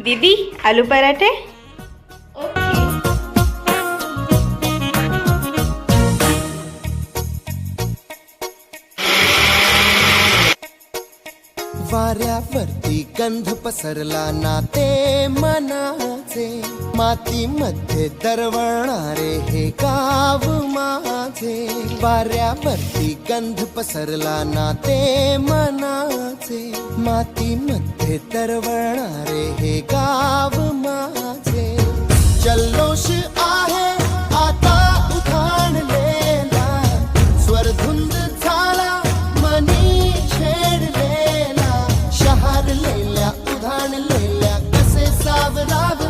दीदी आलू पराठे। वाऱ्यावरती गंध पसरला नाते मनाचे, मातीमध्ये दरवळणारे हे गाव माझे। वाऱ्यावरती गंध पसरला नाते मनाचे, मातीमध्ये दरवळणारे हे गाव माझे। जल्लोष आहे आता उधाणलेला, स्वरधुंद झाला मनी छेडलेला, शहारलेल्या उधाणलेल्या कसे सावराव